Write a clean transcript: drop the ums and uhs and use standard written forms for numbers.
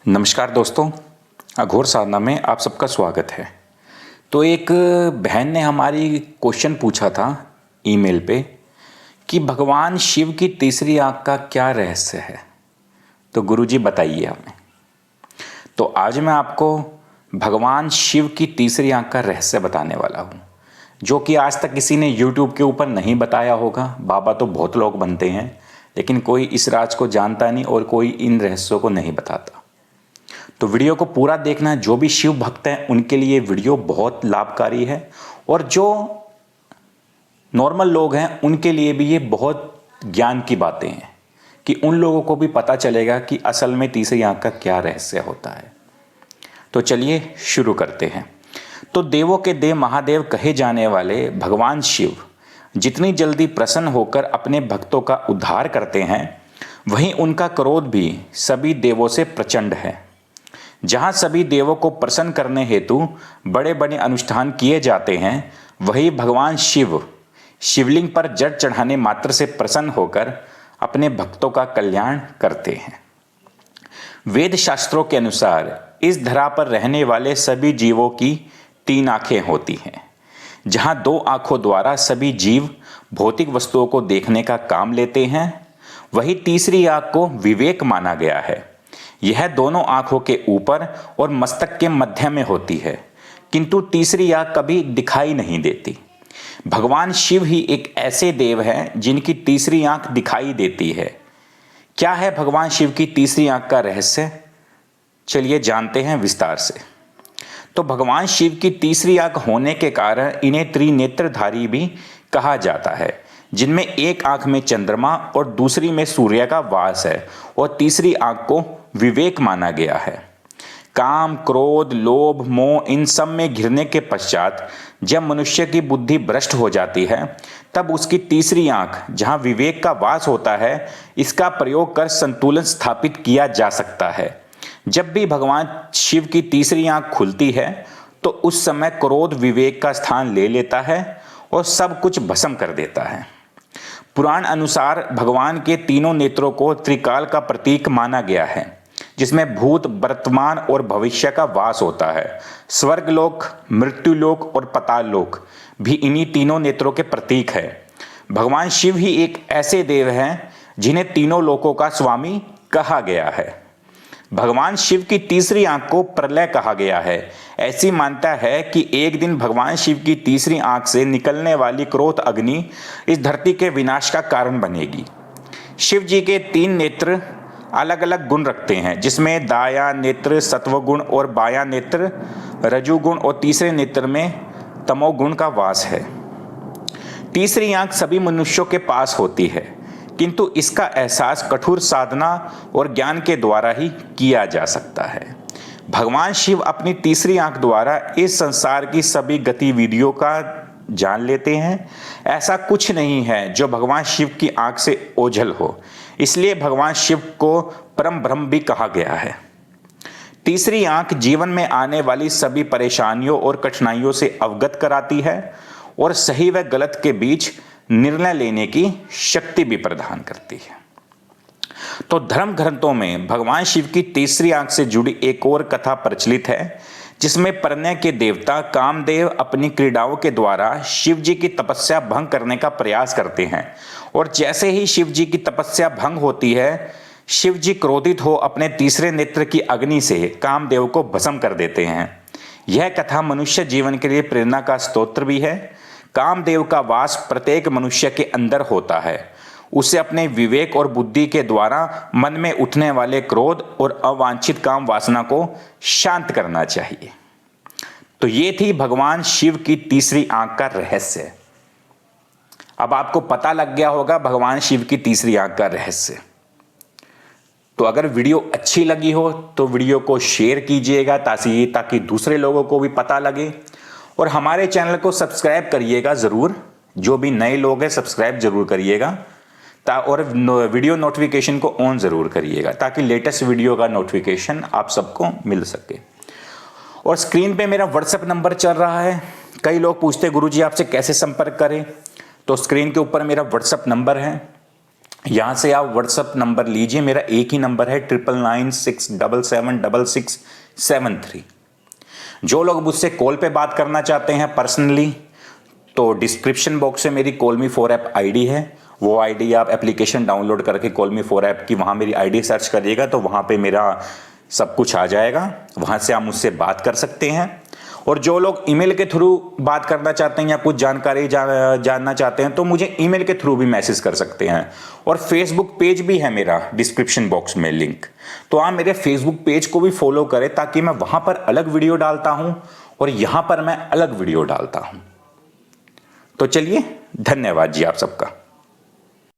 नमस्कार दोस्तों, अघोर साधना में आप सबका स्वागत है। तो एक बहन ने हमारी क्वेश्चन पूछा था ईमेल पे कि भगवान शिव की तीसरी आंख का क्या रहस्य है। तो गुरुजी बताइए हमें। तो आज मैं आपको भगवान शिव की तीसरी आंख का रहस्य बताने वाला हूँ, जो कि आज तक किसी ने यूट्यूब के ऊपर नहीं बताया होगा। बाबा तो बहुत लोग बनते हैं, लेकिन कोई इस राज को जानता नहीं और कोई इन रहस्यों को नहीं बताता। तो वीडियो को पूरा देखना। जो भी शिव भक्त हैं उनके लिए वीडियो बहुत लाभकारी है, और जो नॉर्मल लोग हैं उनके लिए भी ये बहुत ज्ञान की बातें हैं कि उन लोगों को भी पता चलेगा कि असल में तीसरी आंख का क्या रहस्य होता है। तो चलिए शुरू करते हैं। तो देवों के देव महादेव कहे जाने वाले भगवान शिव जितनी जल्दी प्रसन्न होकर अपने भक्तों का उद्धार करते हैं, वहीं उनका क्रोध भी सभी देवों से प्रचंड है। जहाँ सभी देवों को प्रसन्न करने हेतु बड़े बड़े अनुष्ठान किए जाते हैं, वही भगवान शिव शिवलिंग पर जल चढ़ाने मात्र से प्रसन्न होकर अपने भक्तों का कल्याण करते हैं। वेद शास्त्रों के अनुसार इस धरा पर रहने वाले सभी जीवों की 3 आंखें होती हैं। जहाँ 2 आंखों द्वारा सभी जीव भौतिक वस्तुओं को देखने का काम लेते हैं, वही तीसरी आंख को विवेक माना गया है। यह दोनों आंखों के ऊपर और मस्तक के मध्य में होती है, किंतु तीसरी आंख कभी दिखाई नहीं देती। भगवान शिव ही एक ऐसे देव हैं जिनकी तीसरी आंख दिखाई देती है। क्या है भगवान शिव की तीसरी आंख का रहस्य? चलिए जानते हैं विस्तार से। तो भगवान शिव की तीसरी आंख होने के कारण इन्हें त्रिनेत्रधारी भी कहा जाता है, जिनमें एक आंख में चंद्रमा और दूसरी में सूर्य का वास है, और तीसरी आंख को विवेक माना गया है। काम, क्रोध, लोभ, मोह इन सब में घिरने के पश्चात जब मनुष्य की बुद्धि भ्रष्ट हो जाती है, तब उसकी तीसरी आंख जहां विवेक का वास होता है, इसका प्रयोग कर संतुलन स्थापित किया जा सकता है। जब भी भगवान शिव की तीसरी आंख खुलती है, तो उस समय क्रोध विवेक का स्थान ले लेता है और सब कुछ भस्म कर देता है। पुराण अनुसार भगवान के तीनों नेत्रों को त्रिकाल का प्रतीक माना गया है, जिसमें भूत, वर्तमान और भविष्य का वास होता है। स्वर्गलोक, मृत्युलोक और पाताल लोक भी इन्हीं तीनों नेत्रों के प्रतीक है। भगवान शिव ही एक ऐसे देव हैं जिन्हें तीनों लोकों का स्वामी कहा गया है। भगवान शिव की तीसरी आंख को प्रलय कहा गया है। ऐसी मान्यता है कि एक दिन भगवान शिव की तीसरी आंख से निकलने वाली क्रोध अग्नि इस धरती के विनाश का कारण बनेगी। शिव जी के 3 नेत्र अलग अलग गुण रखते हैं, जिसमें दाया नेत्र सत्वगुण और बाया नेत्र रजुगुण और तीसरे नेत्र में तमोगुण का वास है। तीसरी आंख सभी मनुष्यों के पास होती है, किंतु इसका एहसास कठोर साधना और ज्ञान के द्वारा ही किया जा सकता है। भगवान शिव अपनी तीसरी आंख द्वारा इस संसार की सभी गतिविधियों का जान लेते हैं। ऐसा कुछ नहीं है जो भगवान शिव की आंख से ओझल हो, इसलिए भगवान शिव को परम ब्रह्म भी कहा गया है। तीसरी आंख जीवन में आने वाली सभी परेशानियों और कठिनाइयों से अवगत कराती है, और सही व गलत के बीच निर्णय लेने की शक्ति भी प्रदान करती है। तो धर्म ग्रंथों में भगवान शिव की तीसरी आंख से जुड़ी एक और कथा प्रचलित है, जिसमें परण्य के देवता कामदेव अपनी क्रीड़ाओं के द्वारा शिव जी की तपस्या भंग करने का प्रयास करते हैं, और जैसे ही शिव जी की तपस्या भंग होती है, शिव जी क्रोधित हो अपने तीसरे नेत्र की अग्नि से कामदेव को भस्म कर देते हैं। यह कथा मनुष्य जीवन के लिए प्रेरणा का स्तोत्र भी है। कामदेव का वास प्रत्येक मनुष्य के अंदर होता है। उसे अपने विवेक और बुद्धि के द्वारा मन में उठने वाले क्रोध और अवांछित काम वासना को शांत करना चाहिए। तो ये थी भगवान शिव की तीसरी आंख का रहस्य। अब आपको पता लग गया होगा भगवान शिव की तीसरी आंख का रहस्य। तो अगर वीडियो अच्छी लगी हो तो वीडियो को शेयर कीजिएगा, ताकि दूसरे लोगों को भी पता लगे, और हमारे चैनल को सब्सक्राइब करिएगा ज़रूर। जो भी नए लोग हैं सब्सक्राइब जरूर करिएगा, और वीडियो नोटिफिकेशन को ऑन ज़रूर करिएगा, ताकि लेटेस्ट वीडियो का नोटिफिकेशन आप सबको मिल सके। और स्क्रीन पे मेरा व्हाट्सएप नंबर चल रहा है। कई लोग पूछते हैं गुरुजी आपसे कैसे संपर्क करें, तो स्क्रीन के ऊपर मेरा व्हाट्सएप नंबर है। यहाँ से आप व्हाट्सअप नंबर लीजिए, मेरा एक ही नंबर है 9996776673। जो लोग मुझसे कॉल पे बात करना चाहते हैं पर्सनली, तो डिस्क्रिप्शन बॉक्स में मेरी कॉल मी 4 ऐप आईडी है। वो आईडी आप एप्लीकेशन डाउनलोड करके कॉल मी 4 ऐप की वहाँ मेरी आईडी सर्च करिएगा तो वहाँ पे मेरा सब कुछ आ जाएगा, वहाँ से आप मुझसे बात कर सकते हैं। और जो लोग ईमेल के थ्रू बात करना चाहते हैं या कुछ जानकारी जानना चाहते हैं तो मुझे ईमेल के थ्रू भी मैसेज कर सकते हैं। और फेसबुक पेज भी है मेरा डिस्क्रिप्शन बॉक्स में लिंक, तो आप मेरे फेसबुक पेज को भी फॉलो करें ताकि मैं वहाँ पर अलग वीडियो डालता हूँ और यहाँ पर मैं अलग वीडियो डालता हूँ। तो चलिए, धन्यवाद जी आप सबका।